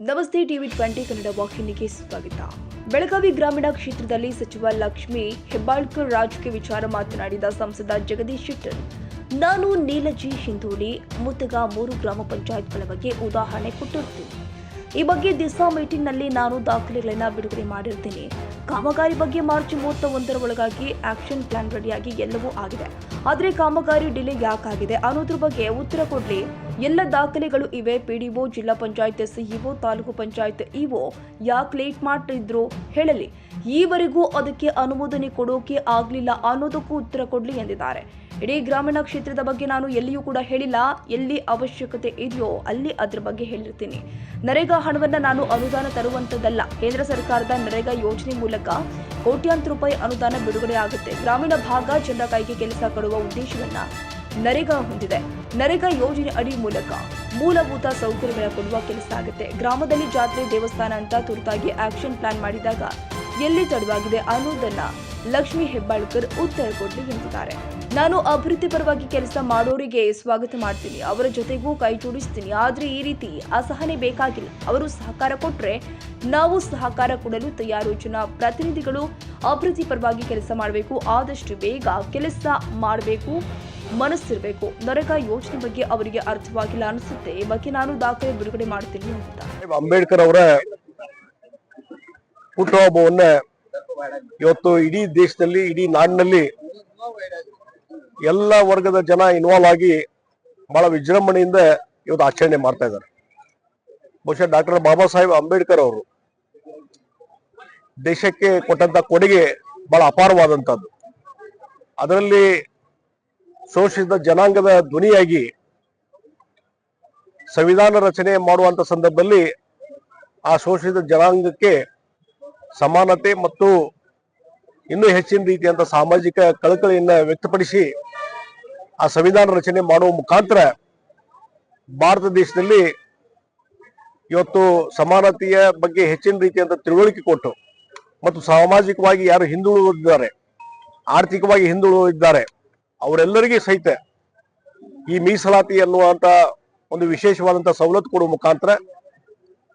ನಮಸ್ತೆ ಟಿವಿ 20 ಕನ್ನಡ ವಾಹಿನಿಗೆ ಸ್ವಾಗತ. ಬೆಳಗಾವಿ ಗ್ರಾಮೀಣ ಕ್ಷೇತ್ರದಲ್ಲಿ ಸಚಿವ ಲಕ್ಷ್ಮೀ ಹೆಬ್ಬಾಳ್ಕರ್ ರಾಜಕೀಯ ವಿಚಾರ ಮಾತನಾಡಿದ ಸಂಸದ ಜಗದೀಶ್ ಶೆಟ್ಟರ್, ನಾನು ನೀಲಜಿ ಹಿಂದೋಳಿ ಮುತ್ತಗ 3 ಗ್ರಾಮ ಪಂಚಾಯತ್ಗಳ ಬಗ್ಗೆ ಉದಾಹರಣೆ ಕೊಟ್ಟಿರುತ್ತೇನೆ. ಈ ಬಗ್ಗೆ ದಿಸಾ ಮೀಟಿಂಗ್ನಲ್ಲಿ ನಾನು ದಾಖಲೆಗಳನ್ನು ಬಿಡುಗಡೆ ಮಾಡಿರ್ತೀನಿ. ಕಾಮಗಾರಿ ಬಗ್ಗೆ ಮಾರ್ಚ್ 31ರ ಒಳಗಾಗಿ ಆಕ್ಷನ್ ಪ್ಲಾನ್ ರೆಡಿಯಾಗಿ ಎಲ್ಲವೂ ಆಗಿದೆ. ಆದರೆ ಕಾಮಗಾರಿ ಡಿಲೇ ಯಾಕಾಗಿದೆ ಅನ್ನೋದ್ರ ಬಗ್ಗೆ ಉತ್ತರ ಕೊಡ್ಲಿ. ಎಲ್ಲ ದಾಖಲೆಗಳು ಇವೆ. ಪಿಡಿಒ, ಜಿಲ್ಲಾ ಪಂಚಾಯತ್ ಸಿಇಒ, ತಾಲೂಕು ಪಂಚಾಯತ್ ಇಒ ಯಾಕೆ ಲೇಟ್ ಮಾಡಿದ್ರು ಹೇಳಲಿ. ಈವರೆಗೂ ಅದಕ್ಕೆ ಅನುಮೋದನೆ ಕೊಡೋಕೆ ಆಗ್ಲಿಲ್ಲ ಅನ್ನೋದಕ್ಕೂ ಉತ್ತರ ಕೊಡ್ಲಿ ಎಂದಿದ್ದಾರೆ. ಇಡೀ ಗ್ರಾಮೀಣ ಕ್ಷೇತ್ರದ ಬಗ್ಗೆ ನಾನು ಎಲ್ಲಿಯೂ ಕೂಡ ಹೇಳಿಲ್ಲ. ಎಲ್ಲಿ ಅವಶ್ಯಕತೆ ಇದೆಯೋ ಅಲ್ಲಿ ಅದ್ರ ಬಗ್ಗೆ ಹೇಳಿರ್ತೀನಿ. ನರೇಗಾ ಹಣವನ್ನ ನಾನು ಅನುದಾನ ತರುವಂತದ್ದಲ್ಲ. ಕೇಂದ್ರ ಸರ್ಕಾರದ ನರೇಗಾ ಯೋಜನೆ ಮೂಲಕ ಕೋಟ್ಯಾಂತರ ರೂಪಾಯಿ ಅನುದಾನ ಬಿಡುಗಡೆ ಆಗುತ್ತೆ. ಗ್ರಾಮೀಣ ಭಾಗ ಜನರ ಕೈಗೆ ಕೆಲಸ ಕೊಡುವ ಉದ್ದೇಶವನ್ನ ನರೇಗಾ ಹೊಂದಿದೆ. ನರೇಗಾ ಯೋಜನೆ ಅಡಿ ಮೂಲಕ ಮೂಲಭೂತ ಸೌಕರ್ಯಗಳ ಕೊಡುವ ಕೆಲಸ ಆಗುತ್ತೆ. ಗ್ರಾಮದಲ್ಲಿ ಜಾತ್ರೆ, ದೇವಸ್ಥಾನ ಅಂತ ತುರ್ತಾಗಿ ಆಕ್ಷನ್ ಪ್ಲಾನ್ ಮಾಡಿದಾಗ ಎಲ್ಲಿ ತಡವಾಗಿದೆ ಅನ್ನೋದನ್ನ ಲಕ್ಷ್ಮೀ ಹೆಬ್ಬಾಳ್ಕರ್ ಉತ್ತರ ಕೊಡಲಿ ಎಂದಿದ್ದಾರೆ. ನಾನು ಅಭಿವೃದ್ಧಿ ಪರವಾಗಿ ಕೆಲಸ ಮಾಡೋರಿಗೆ ಸ್ವಾಗತ ಮಾಡ್ತೀನಿ, ಅವರ ಜೊತೆಗೂ ಕೈ ಜೋಡಿಸ್ತೀನಿ. ಆದ್ರೆ ಈ ರೀತಿ ಅಸಹನೆ ಬೇಕಾಗಿಲ್ಲ. ಅವರು ಸಹಕಾರ ಕೊಟ್ರೆ ನಾವು ಸಹಕಾರ ಕೊಡಲು ತಯಾರು. ಜನ ಪ್ರತಿನಿಧಿಗಳು ಅಭಿವೃದ್ಧಿ ಪರವಾಗಿ ಕೆಲಸ ಮಾಡಬೇಕು, ಆದಷ್ಟು ಬೇಗ ಕೆಲಸ ಮಾಡಬೇಕು, ಮನಸ್ಸಿರಬೇಕು. ನರೇಗಾ ಯೋಜನೆ ಬಗ್ಗೆ ಅವರಿಗೆ ಅರ್ಥವಾಗಿಲ್ಲ ಅನಿಸುತ್ತೆ. ಈ ಬಗ್ಗೆ ನಾನು ದಾಖಲೆ ಬಿಡುಗಡೆ ಮಾಡ್ತೀನಿ ಅಂತ. ಅಂಬೇಡ್ಕರ್ ಅವರ ಹುಟ್ಟುಹಬ್ಬವನ್ನ ಇವತ್ತು ಇಡೀ ದೇಶದಲ್ಲಿ, ಇಡೀ ನಾಡಿನಲ್ಲಿ ಎಲ್ಲ ವರ್ಗದ ಜನ ಇನ್ವಾಲ್ವ್ ಆಗಿ ಬಹಳ ವಿಜೃಂಭಣೆಯಿಂದ ಇವತ್ತು ಆಚರಣೆ ಮಾಡ್ತಾ ಇದ್ದಾರೆ. ಬಹುಶಃ ಡಾಕ್ಟರ್ ಬಾಬಾ ಸಾಹೇಬ್ ಅಂಬೇಡ್ಕರ್ ಅವರು ದೇಶಕ್ಕೆ ಕೊಟ್ಟಂತ ಕೊಡುಗೆ ಬಹಳ ಅಪಾರವಾದಂತದ್ದು. ಅದರಲ್ಲಿ ಶೋಷಿತ ಜನಾಂಗದ ಧ್ವನಿಯಾಗಿ ಸಂವಿಧಾನ ರಚನೆ ಮಾಡುವಂತ ಸಂದರ್ಭದಲ್ಲಿ ಆ ಶೋಷಿತ ಜನಾಂಗಕ್ಕೆ ಸಮಾನತೆ ಮತ್ತು ಇನ್ನೂ ಹೆಚ್ಚಿನ ರೀತಿಯಂತ ಸಾಮಾಜಿಕ ಕಳಕಳಿಯನ್ನ ವ್ಯಕ್ತಪಡಿಸಿ ಆ ಸಂವಿಧಾನ ರಚನೆ ಮಾಡುವ ಮುಖಾಂತರ ಭಾರತ ದೇಶದಲ್ಲಿ ಇವತ್ತು ಸಮಾನತೆಯ ಬಗ್ಗೆ ಹೆಚ್ಚಿನ ರೀತಿಯಂತ ತಿಳುವಳಿಕೆ ಕೊಟ್ಟು ಮತ್ತು ಸಾಮಾಜಿಕವಾಗಿ ಯಾರು ಹಿಂದುಳಿದಿದ್ದಾರೆ, ಆರ್ಥಿಕವಾಗಿ ಹಿಂದುಳಿದಿದ್ದಾರೆ, ಅವರೆಲ್ಲರಿಗೂ ಸಹಿತ ಈ ಮೀಸಲಾತಿ ಅನ್ನುವಂತ ಒಂದು ವಿಶೇಷವಾದಂತಹ ಸವಲತ್ತು ಕೊಡುವ ಮುಖಾಂತರ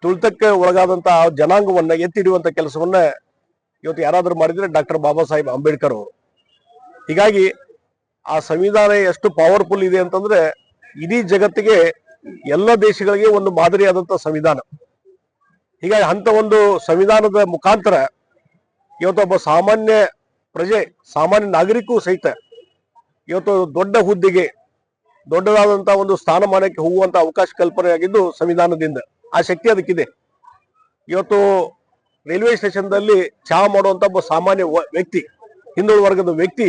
ತುಳಿತಕ್ಕೆ ಒಳಗಾದಂತಹ ಜನಾಂಗವನ್ನ ಎತ್ತಿಡುವಂತ ಕೆಲಸವನ್ನ ಇವತ್ತು ಯಾರಾದ್ರೂ ಮಾಡಿದ್ರೆ ಡಾಕ್ಟರ್ ಬಾಬಾ ಸಾಹೇಬ್ ಅಂಬೇಡ್ಕರ್ ಅವರು. ಹೀಗಾಗಿ ಆ ಸಂವಿಧಾನ ಎಷ್ಟು ಪವರ್ಫುಲ್ ಇದೆ ಅಂತಂದ್ರೆ ಇಡೀ ಜಗತ್ತಿಗೆ, ಎಲ್ಲ ದೇಶಗಳಿಗೆ ಒಂದು ಮಾದರಿಯಾದಂತಹ ಸಂವಿಧಾನ. ಹೀಗಾಗಿ ಅಂತ ಒಂದು ಸಂವಿಧಾನದ ಮುಖಾಂತರ ಇವತ್ತೊಬ್ಬ ಸಾಮಾನ್ಯ ಪ್ರಜೆ, ಸಾಮಾನ್ಯ ನಾಗರಿಕೂ ಸಹಿತ ಇವತ್ತು ದೊಡ್ಡ ಹುದ್ದೆಗೆ, ದೊಡ್ಡದಾದಂತಹ ಒಂದು ಸ್ಥಾನಮಾನಕ್ಕೆ ಹೋಗುವಂತ ಅವಕಾಶ ಕಲ್ಪನೆಯಾಗಿದ್ದು ಸಂವಿಧಾನದಿಂದ. ಆ ಶಕ್ತಿ ಅದಕ್ಕಿದೆ. ಇವತ್ತು ರೈಲ್ವೆ ಸ್ಟೇಷನ್ದಲ್ಲಿ ಚಹಾ ಮಾಡುವಂತ ಒಬ್ಬ ಸಾಮಾನ್ಯ ವ್ಯಕ್ತಿ, ಹಿಂದುಳಿದ ವರ್ಗದ ವ್ಯಕ್ತಿ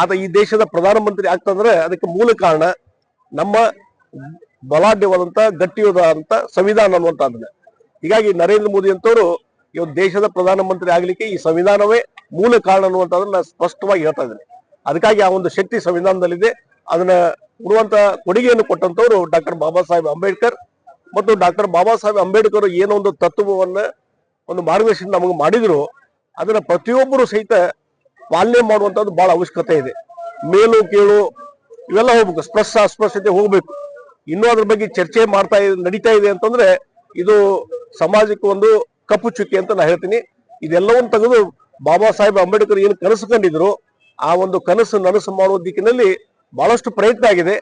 ಆತ ಈ ದೇಶದ ಪ್ರಧಾನಮಂತ್ರಿ ಆಗ್ತಂದ್ರೆ ಅದಕ್ಕೆ ಮೂಲ ಕಾರಣ ನಮ್ಮ ಬಲಾಢ್ಯವಾದಂತ ಗಟ್ಟಿಯಾದಂತ ಸಂವಿಧಾನ ಅನ್ನುವಂಥದ್ದನ್ನ. ಹೀಗಾಗಿ ನರೇಂದ್ರ ಮೋದಿ ಅಂತವರು ಇವತ್ತು ದೇಶದ ಪ್ರಧಾನಮಂತ್ರಿ ಆಗ್ಲಿಕ್ಕೆ ಈ ಸಂವಿಧಾನವೇ ಮೂಲ ಕಾರಣ ಅನ್ನುವಂಥದ್ದನ್ನ ಸ್ಪಷ್ಟವಾಗಿ ಹೇಳ್ತಾ ಇದ್ದೇನೆ. ಅದಕ್ಕಾಗಿ ಆ ಒಂದು ಶಕ್ತಿ ಸಂವಿಧಾನದಲ್ಲಿದೆ. ಅದನ್ನ ಕೊಡುವಂತ ಕೊಡುಗೆಯನ್ನು ಕೊಟ್ಟಂತವ್ರು ಡಾಕ್ಟರ್ ಬಾಬಾ ಸಾಹೇಬ್ ಅಂಬೇಡ್ಕರ್. ಮತ್ತು ಡಾಕ್ಟರ್ ಬಾಬಾ ಸಾಹೇಬ್ ಅಂಬೇಡ್ಕರ್ ಏನೋ ಒಂದು ತತ್ವವನ್ನ, ಒಂದು ಮಾರ್ಗದರ್ಶನ ನಮಗೆ ಮಾಡಿದ್ರು, ಅದನ್ನ ಪ್ರತಿಯೊಬ್ಬರು ಸಹಿತ ಪಾಲನೆ ಮಾಡುವಂತದ್ದು ಬಹಳ ಅವಶ್ಯಕತೆ ಇದೆ. ಮೇಲು ಕೀಳು ಇವೆಲ್ಲ ಹೋಗ್ಬೇಕು, ಅಸ್ಪೃಶ್ಯತೆ ಹೋಗ್ಬೇಕು. ಇನ್ನೂ ಅದ್ರ ಬಗ್ಗೆ ಚರ್ಚೆ ನಡೀತಾ ಇದೆ ಅಂತಂದ್ರೆ ಇದು ಸಮಾಜಕ್ಕೆ ಒಂದು ಕಪ್ಪು ಚುಕ್ಕಿ ಅಂತ ನಾ ಹೇಳ್ತೀನಿ. ಇದೆಲ್ಲವನ್ನು ತೆಗೆದು ಬಾಬಾ ಸಾಹೇಬ್ ಅಂಬೇಡ್ಕರ್ ಏನು ಕನಸು ಕಂಡಿದ್ರು ಆ ಒಂದು ಕನಸು ನನಸು ಮಾಡುವ ದಿಕ್ಕಿನಲ್ಲಿ ಬಹಳಷ್ಟು ಪ್ರಯತ್ನ ಆಗಿದೆ,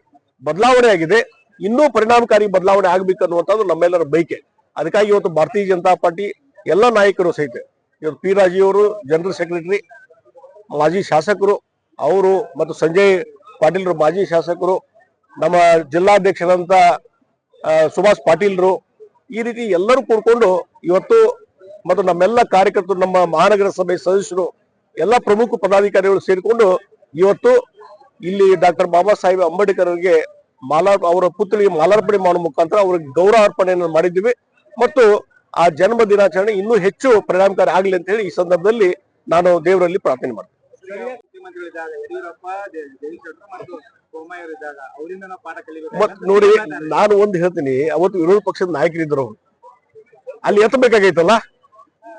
ಬದಲಾವಣೆ ಆಗಿದೆ. ಇನ್ನೂ ಪರಿಣಾಮಕಾರಿ ಬದಲಾವಣೆ ಆಗ್ಬೇಕು ಅನ್ನುವಂಥದ್ದು ನಮ್ಮೆಲ್ಲರ ಬಯಕೆ. ಅದಕ್ಕಾಗಿ ಇವತ್ತು ಭಾರತೀಯ ಜನತಾ ಪಾರ್ಟಿ ಎಲ್ಲ ನಾಯಕರು ಸಹಿತ, ಇವತ್ತು ಪಿ ರಾಜೀವ್ ಜನರಲ್ ಸೆಕ್ರೆಟರಿ, ಮಾಜಿ ಶಾಸಕರು ಅವರು, ಮತ್ತು ಸಂಜಯ್ ಪಾಟೀಲ್ರು ಮಾಜಿ ಶಾಸಕರು, ನಮ್ಮ ಜಿಲ್ಲಾಧ್ಯಕ್ಷರಂತ ಸುಭಾಷ್ ಪಾಟೀಲ್ರು, ಈ ರೀತಿ ಎಲ್ಲರೂ ಕೂಡ್ಕೊಂಡು ಇವತ್ತು, ಮತ್ತು ನಮ್ಮೆಲ್ಲ ಕಾರ್ಯಕರ್ತರು, ನಮ್ಮ ಮಹಾನಗರ ಸಭೆ ಸದಸ್ಯರು, ಎಲ್ಲ ಪ್ರಮುಖ ಪದಾಧಿಕಾರಿಗಳು ಸೇರಿಕೊಂಡು ಇವತ್ತು ಇಲ್ಲಿ ಡಾಕ್ಟರ್ ಬಾಬಾ ಸಾಹೇಬ್ ಅಂಬೇಡ್ಕರ್ ಅವರಿಗೆ ಅವರ ಪುತ್ರಿಗೆ ಮಾಲಾರ್ಪಣೆ ಮಾಡುವ ಮುಖಾಂತರ ಅವರಿಗೆ ಗೌರವ ಅರ್ಪಣೆಯನ್ನು ಮಾಡಿದ್ದೀವಿ. ಮತ್ತು ಆ ಜನ್ಮ ದಿನಾಚರಣೆ ಇನ್ನೂ ಹೆಚ್ಚು ಪರಿಣಾಮಕಾರಿ ಆಗಲಿ ಅಂತ ಹೇಳಿ ಈ ಸಂದರ್ಭದಲ್ಲಿ ನಾನು ದೇವರಲ್ಲಿ ಪ್ರಾರ್ಥನೆ ಮಾಡ್ತೀನಿ. ನೋಡಿ, ನಾನು ಒಂದು ಹೇಳ್ತೀನಿ, ಅವತ್ತು ವಿರೋಧ ಪಕ್ಷದ ನಾಯಕರಿದ್ರು, ಅಲ್ಲಿ ಎತ್ತಬೇಕಾಗೈತಲ್ಲ,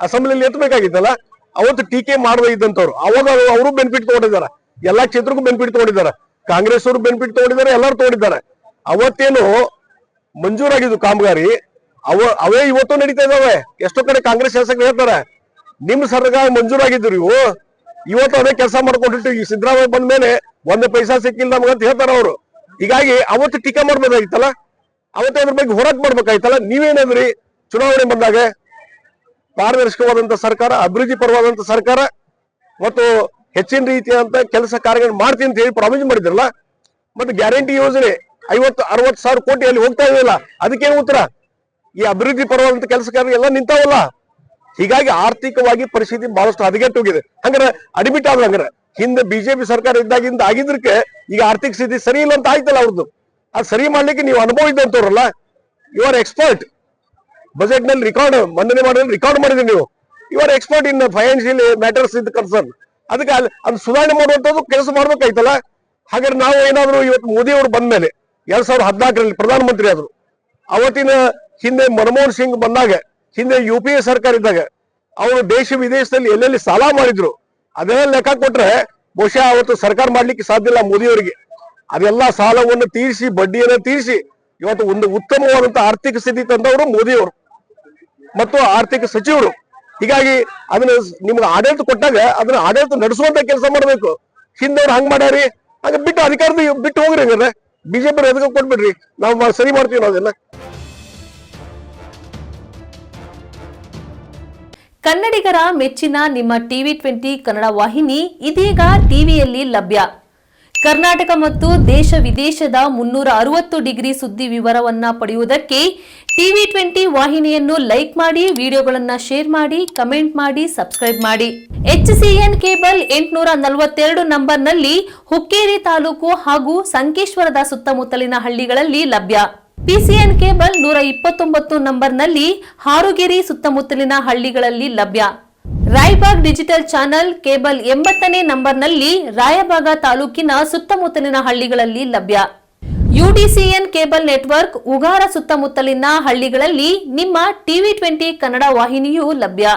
ಅಸೆಂಬ್ಲಿಯಲ್ಲಿ ಎತ್ತಬೇಕಾಗಿತ್ತಲ್ಲ, ಅವತ್ತು ಟೀಕೆ ಮಾಡದೇ ಇದ್ದಂತವ್ರು ಅವಾಗ ಅವರು ಬೆನಿಫಿಟ್ ತಗೊಂಡಿದ್ದಾರೆ. ಎಲ್ಲಾ ಕ್ಷೇತ್ರಕ್ಕೂ ಬೆನಿಫಿಟ್ ತಗೊಂಡಿದ್ದಾರೆ. ಕಾಂಗ್ರೆಸ್ ಅವರು ಬೆನಿಫಿಟ್ ತಗೊಂಡಿದ್ದಾರೆ, ಎಲ್ಲರೂ ತಗೊಂಡಿದ್ದಾರೆ. ಅವತ್ತೇನು ಮಂಜೂರಾಗಿದ್ದು ಕಾಮಗಾರಿ ಅವೇ ಇವತ್ತು ನಡೀತಾ ಇದಾವೆ. ಎಷ್ಟೋ ಕಡೆ ಕಾಂಗ್ರೆಸ್ ಶಾಸಕರು ಹೇಳ್ತಾರೆ ನಿಮ್ ಸರ್ಕಾರ ಮಂಜೂರಾಗಿದ್ರು ಇವು, ಇವತ್ತು ಅದೇ ಕೆಲಸ ಮಾಡ್ಕೊಂಡಿಟ್ಟು ಈ ಸಿದ್ದರಾಮಯ್ಯ ಬಂದ ಮೇಲೆ ಒಂದೇ ಪೈಸಾ ಸಿಕ್ಕಿಲ್ಲ ನಮಗಂತ ಹೇಳ್ತಾರ ಅವರು. ಹೀಗಾಗಿ ಅವತ್ತು ಟೀಕಾ ಮಾಡ್ಬೇಕಾಗಿತ್ತಲ್ಲ, ಅವತ್ತೇ ಅದ್ರ ಬಗ್ಗೆ ಹೋರಾಟ ಮಾಡ್ಬೇಕಾಯ್ತಲ್ಲ. ನೀವೇನಂದ್ರಿ ಚುನಾವಣೆ ಬಂದಾಗ ಪಾರದರ್ಶಕವಾದಂತ ಸರ್ಕಾರ, ಅಭಿವೃದ್ಧಿ ಪರವಾದಂತ ಸರ್ಕಾರ ಮತ್ತು ಹೆಚ್ಚಿನ ರೀತಿಯಂತ ಕೆಲಸ ಕಾರ್ಯಗಳು ಮಾಡ್ತೀನಿ ಅಂತ ಹೇಳಿ ಪ್ರಾಮಿಸ್ ಮಾಡಿದ್ರಲ್ಲ. ಮತ್ತೆ ಗ್ಯಾರಂಟಿ ಯೋಜನೆ 50-60 ಸಾವಿರ ಕೋಟಿ ಅಲ್ಲಿ ಹೋಗ್ತಾ ಇದೆಯಲ್ಲ, ಅದಕ್ಕೇನು ಉತ್ತರ? ಈ ಅಭಿವೃದ್ಧಿ ಪರವಾದಂತ ಕೆಲಸ ಕಾರ್ಯ ಎಲ್ಲ ನಿಂತಾವಲ್ಲ. ಹೀಗಾಗಿ ಆರ್ಥಿಕವಾಗಿ ಪರಿಸ್ಥಿತಿ ಬಹಳಷ್ಟು ಹದಗೆಟ್ಟು ಹೋಗಿದೆ. ಹಂಗಾರೆ ಅಡ್ಮಿಟ್ ಆದ್ರೆ ಹಂಗಾರೆ ಹಿಂದೆ ಬಿಜೆಪಿ ಸರ್ಕಾರ ಇದ್ದಾಗಿಂದ ಆಗಿದ್ರಕ್ಕೆ ಈಗ ಆರ್ಥಿಕ ಸ್ಥಿತಿ ಸರಿ ಇಲ್ಲ ಅಂತ ಆಯ್ತಲ್ಲ ಅವ್ರದ್ದು. ಅದು ಸರಿ ಮಾಡ್ಲಿಕ್ಕೆ ನೀವು ಅನುಭವ ಇದ್ದಂತವ್ರಲ್ಲ, ಯು ಆರ್ ಎಕ್ಸ್ಪರ್ಟ್. ಬಜೆಟ್ ನಲ್ಲಿ ರೆಕಾರ್ಡ್ ಮಂಡನೆ ಮಾಡಿ ರೆಕಾರ್ಡ್ ಮಾಡಿದ್ರಿ ನೀವು. You are expert in financial matters in concern. ಅದಕ್ಕೆ ಅದು ಸುಧಾರಣೆ ಮಾಡುವಂತದ್ದು ಕೆಲಸ ಮಾಡ್ಬೇಕಾಯ್ತಲ್ಲ. ಹಾಗಾದ್ರೆ ನಾವು ಏನಾದ್ರು ಇವತ್ತು ಮೋದಿ ಅವರು ಬಂದ ಮೇಲೆ 2014ರಲ್ಲಿ ಪ್ರಧಾನಮಂತ್ರಿ ಆದ್ರು, ಅವತ್ತಿನ ಹಿಂದೆ ಮನಮೋಹನ್ ಸಿಂಗ್ ಬಂದಾಗ, ಹಿಂದೆ UPA ಸರ್ಕಾರ ಇದ್ದಾಗ ಅವರು ದೇಶ ವಿದೇಶದಲ್ಲಿ ಎಲ್ಲೆಲ್ಲಿ ಸಾಲ ಮಾಡಿದ್ರು ಅದೆಲ್ಲ ಲೆಕ್ಕ ಕೊಟ್ರೆ ಬಹುಶಃ ಅವತ್ತು ಸರ್ಕಾರ ಮಾಡ್ಲಿಕ್ಕೆ ಸಾಧ್ಯ ಇಲ್ಲ ಮೋದಿಯವರಿಗೆ. ಅದೆಲ್ಲ ಸಾಲವನ್ನು ತೀರಿಸಿ ಬಡ್ಡಿಯನ್ನು ತೀರಿಸಿ ಇವತ್ತು ಒಂದು ಉತ್ತಮವಾದಂತಹ ಆರ್ಥಿಕ ಸ್ಥಿತಿ ತಂದವರು ಮೋದಿಯವರು ಮತ್ತು ಆರ್ಥಿಕ ಸಚಿವರು. ಹೀಗಾಗಿ ಅದನ್ನ ನಿಮ್ಗೆ ಆಡಳಿತ ಕೊಟ್ಟಾಗ ಅದನ್ನ ಆಡಳಿತ ನಡೆಸುವಂತ ಕೆಲಸ ಮಾಡ್ಬೇಕು. ಹಿಂದವ್ರು ಹಂಗ್ ಮಾಡ್ಯಾರಿ, ಹಂಗ ಬಿಟ್ಟು ಅಧಿಕಾರದ ಬಿಟ್ಟು ಹೋಗ್ರಿ. ಹಂಗಾರೆ ಬಿಜೆಪಿ ಎದಕ್ಕೆ ಕೊಟ್ಬಿಡ್ರಿ, ನಾವು ಸರಿ ಮಾಡ್ತೀವಿ ನಾವು ಅದೆಲ್ಲ. ಕನ್ನಡಿಗರ ಮೆಚ್ಚಿನ ನಿಮ್ಮ TV20 ಕನ್ನಡ ವಾಹಿನಿ ಇದೀಗ ಟಿವಿಯಲ್ಲಿ ಲಭ್ಯ. ಕರ್ನಾಟಕ ಮತ್ತು ದೇಶ ವಿದೇಶದ 360 ಡಿಗ್ರಿ ಸುದ್ದಿ ವಿವರವನ್ನ ಪಡೆಯುವುದಕ್ಕೆ TV20 ವಾಹಿನಿಯನ್ನು ಲೈಕ್ ಮಾಡಿ, ವಿಡಿಯೋಗಳನ್ನು ಶೇರ್ ಮಾಡಿ, ಕಮೆಂಟ್ ಮಾಡಿ, ಸಬ್ಸ್ಕ್ರೈಬ್ ಮಾಡಿ. HCN ಕೇಬಲ್ 842 ನಂಬರ್ನಲ್ಲಿ ಹುಕ್ಕೇರಿ ತಾಲೂಕು ಹಾಗೂ ಸಂಕೇಶ್ವರದ ಸುತ್ತಮುತ್ತಲಿನ ಹಳ್ಳಿಗಳಲ್ಲಿ ಲಭ್ಯ. PCN ಕೇಬಲ್ 129 ನಂಬರ್ನಲ್ಲಿ ಹಾರುಗೆರೆ ಸುತ್ತಮುತ್ತಲಿನ ಹಳ್ಳಿಗಳಲ್ಲಿ ಲಭ್ಯ. ರಾಯಬಾಗ್ ಡಿಜಿಟಲ್ ಚಾನೆಲ್ ಕೇಬಲ್ 80ನೇ ನಂಬರ್ನಲ್ಲಿ ರಾಯಬಾಗ ತಾಲೂಕಿನ ಸುತ್ತಮುತ್ತಲಿನ ಹಳ್ಳಿಗಳಲ್ಲಿ ಲಭ್ಯ. UDCN ಕೇಬಲ್ ನೆಟ್ವರ್ಕ್ ಉಗಾರ ಸುತ್ತಮುತ್ತಲಿನ ಹಳ್ಳಿಗಳಲ್ಲಿ ನಿಮ್ಮ TV20 ಕನ್ನಡ ವಾಹಿನಿಯೂ ಲಭ್ಯ.